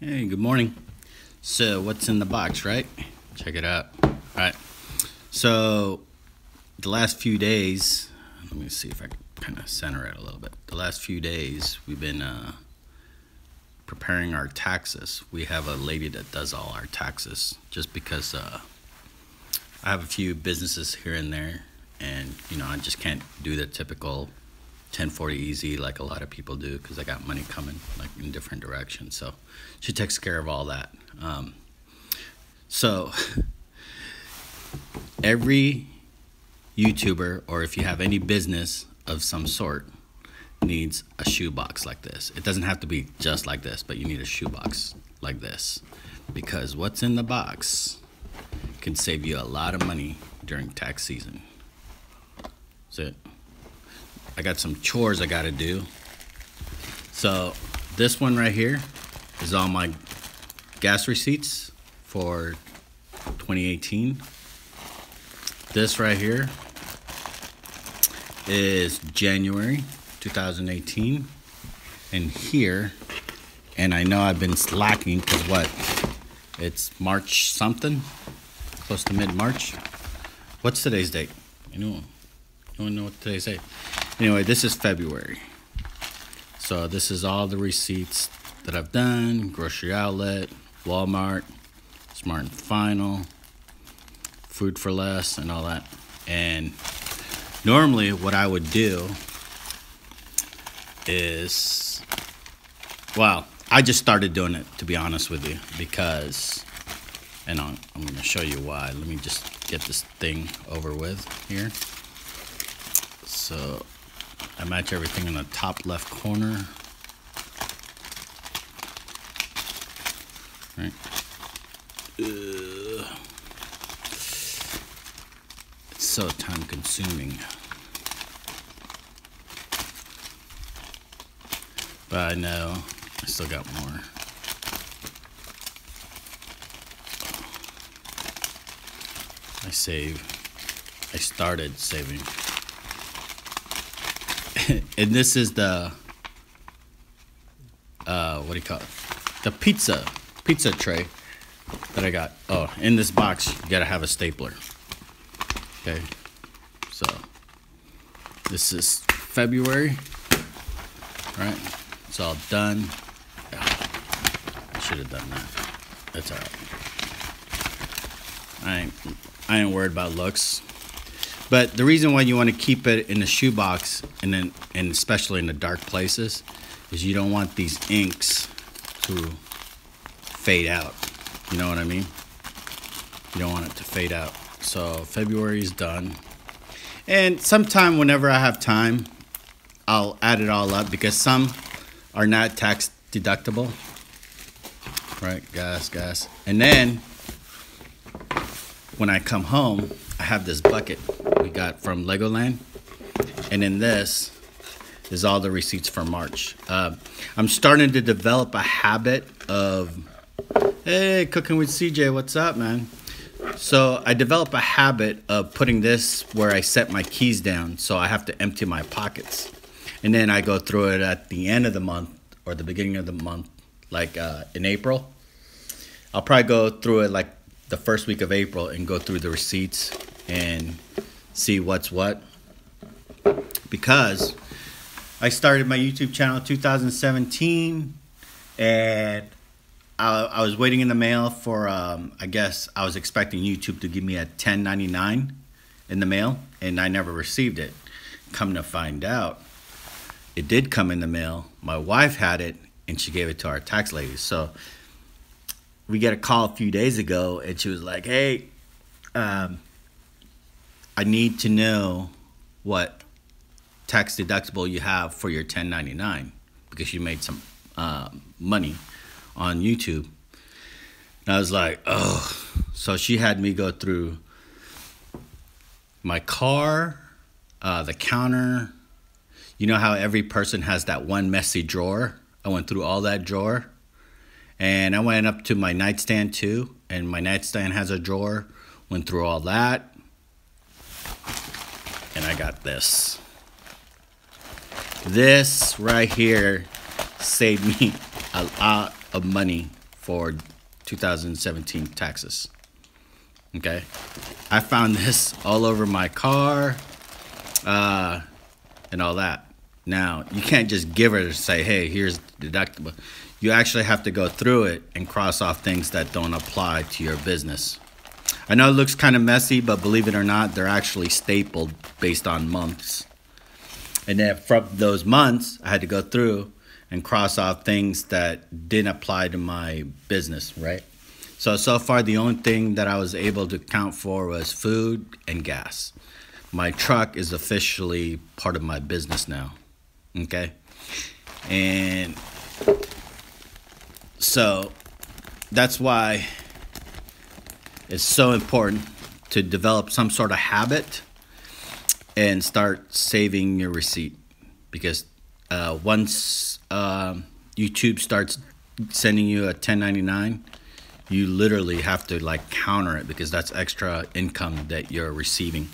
Hey, good morning. So, what's in the box, right? Check it out. All right. So, the last few days, let me see if I can kind of center it a little bit. The last few days, we've been preparing our taxes. We have a lady that does all our taxes just because I have a few businesses here and there, and I just can't do the typical 1040 easy like a lot of people do because I got money coming like in different directions. So she takes care of all that. So every YouTuber, or if you have any business of some sort, needs a shoebox like this. It doesn't have to be just like this, but you need a shoebox like this because what's in the box can save you a lot of money during tax season. That's it. I got some chores I gotta do. So this one right here is all my gas receipts for 2018. This right here is January 2018. And here, and I know I've been slacking because what? It's March something, close to mid-March. What's today's date? Anyone know what today's date? Anyway, this is February. So this is all the receipts that I've done. Grocery Outlet, Walmart, Smart & Final, Food 4 Less, and all that. And normally what I would do is, well, I just started doing it, to be honest with you, because, and I'm going to show you why. Let me just get this thing over with here. So I match everything in the top left corner. Right. It's so time consuming. But I know I still got more. I started saving. And this is the what do you call it? The pizza tray that I got. Oh, in this box you gotta have a stapler. Okay, so this is February, right? It's all done. I should have done that. That's all right. I ain't worried about looks. But the reason why you want to keep it in the shoebox and especially in the dark places is you don't want these inks to fade out. You know what I mean? You don't want it to fade out. So February is done. And sometime whenever I have time, I'll add it all up because some are not tax deductible. Right, gas. And then when I come home, I have this bucket we got from Legoland, and in this is all the receipts for March. I'm starting to develop a habit of, hey, Cooking with CJ, what's up, man? So I develop a habit of putting this where I set my keys down, so I have to empty my pockets, and then I go through it at the end of the month or the beginning of the month, like in April. I'll probably go through it like the first week of April and go through the receipts and see what's what, because I started my YouTube channel in 2017 and I was waiting in the mail for I guess I was expecting YouTube to give me a 1099 in the mail, and I never received it. Come to find out, it did come in the mail. My wife had it and she gave it to our tax lady. So we get a call a few days ago and she was like, hey, I need to know what tax deductible you have for your 1099 because you made some money on YouTube. And I was like, oh. So she had me go through my car, the counter. You know how every person has that one messy drawer? I went through all that drawer. And I went up to my nightstand too. And my nightstand has a drawer. Went through all that. And I got this. This right here saved me a lot of money for 2017 taxes. Okay, I found this all over my car and all that. Now, you can't just give it and say, hey, here's deductible. You actually have to go through it and cross off things that don't apply to your business. I know it looks kind of messy, but believe it or not, they're actually stapled based on months. And then from those months, I had to go through and cross off things that didn't apply to my business, right? So far, the only thing that I was able to count for was food and gas. My truck is officially part of my business now, okay? And so that's why it's so important to develop some sort of habit and start saving your receipt. Because once YouTube starts sending you a 1099, you literally have to like counter it, because that's extra income that you're receiving.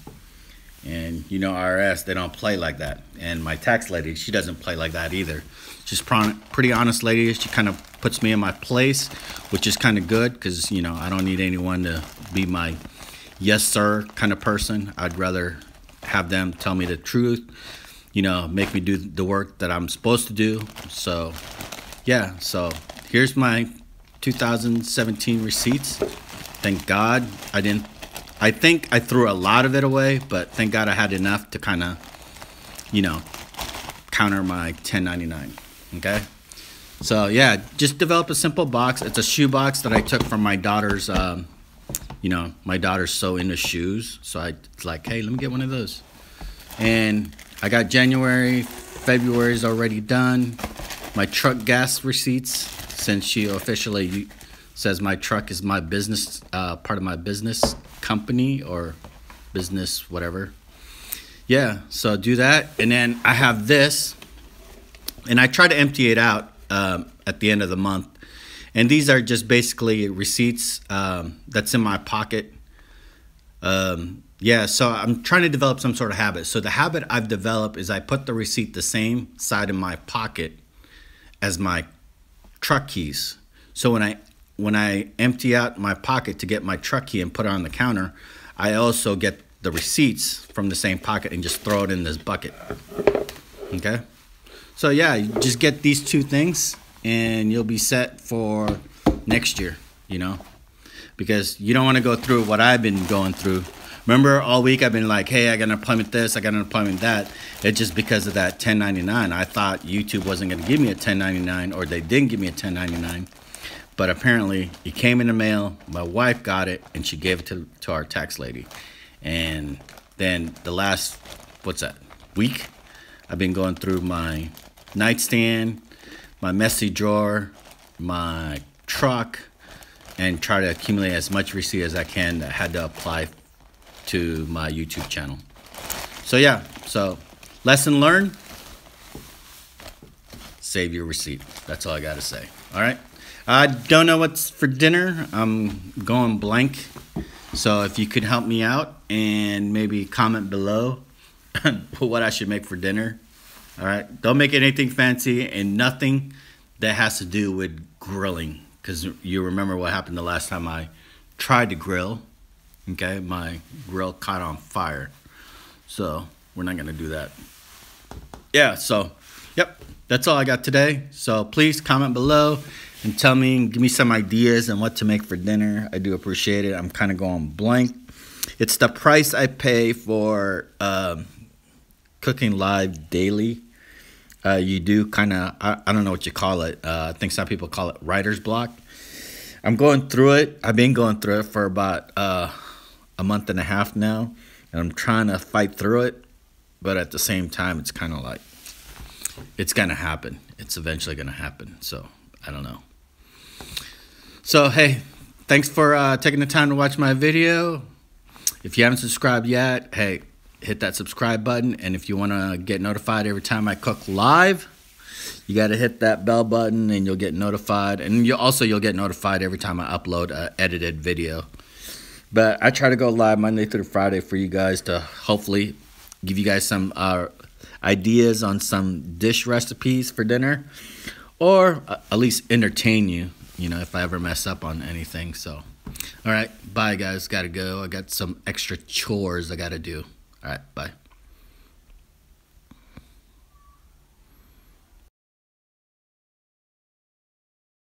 And you know, IRS, they don't play like that. And my tax lady, she doesn't play like that either. She's pretty honest lady. She kind of puts me in my place, which is kind of good, because you know, I don't need anyone to be my yes sir kind of person. I'd rather have them tell me the truth, you know, make me do the work that I'm supposed to do. So yeah, so here's my 2017 receipts. Thank God I think I threw a lot of it away, but thank God I had enough to kind of, you know, counter my 1099. Okay, so yeah, just develop a simple box. It's a shoe box that I took from my daughter's. You know, my daughter's so into shoes, so it's like, hey, let me get one of those. And I got January, February's already done. My truck gas receipts, since she officially says my truck is my business, part of my business company or business, whatever. Yeah, so do that. And then I have this, and I try to empty it out at the end of the month. And these are just basically receipts that's in my pocket. Yeah, so I'm trying to develop some sort of habit. So the habit I've developed is I put the receipt the same side of my pocket as my truck keys. So when I empty out my pocket to get my truck key and put it on the counter, I also get the receipts from the same pocket and just throw it in this bucket. Okay? So yeah, you just get these two things and you'll be set for next year, you know? Because you don't want to go through what I've been going through. Remember, all week I've been like, hey, I got an appointment this, I got an appointment that. It's just because of that 1099. I thought YouTube wasn't going to give me a 1099, or they didn't give me a 1099. But apparently, it came in the mail, my wife got it, and she gave it to our tax lady. And then the last, week, I've been going through my nightstand, my messy drawer, my truck, and try to accumulate as much receipt as I can that had to apply to my YouTube channel. So yeah, so lesson learned, save your receipt. That's all I gotta say. All right, I don't know what's for dinner. I'm going blank. So if you could help me out and maybe comment below what I should make for dinner. All right, don't make anything fancy and nothing that has to do with grilling, because you remember what happened the last time I tried to grill. Okay, my grill caught on fire, so we're not gonna do that. Yeah, so yep, that's all I got today. So please comment below and tell me, give me some ideas on what to make for dinner. I do appreciate it. I'm kind of going blank. It's the price I pay for cooking live daily. You do kind of, I don't know what you call it. I think some people call it writer's block. I'm going through it. I've been going through it for about a month and a half now, and I'm trying to fight through it, but at the same time, it's kind of like, it's gonna happen. It's eventually gonna happen, so I don't know. So hey, thanks for taking the time to watch my video. If you haven't subscribed yet, hey, hit that subscribe button, and if you want to get notified every time I cook live, you got to hit that bell button and you'll get notified. And you'll get notified every time I upload an edited video. But I try to go live Monday through Friday for you guys to hopefully give you guys some ideas on some dish recipes for dinner, or at least entertain you you know, if I ever mess up on anything. So, all right, bye guys. Gotta go. I got some extra chores I gotta do. All right, bye.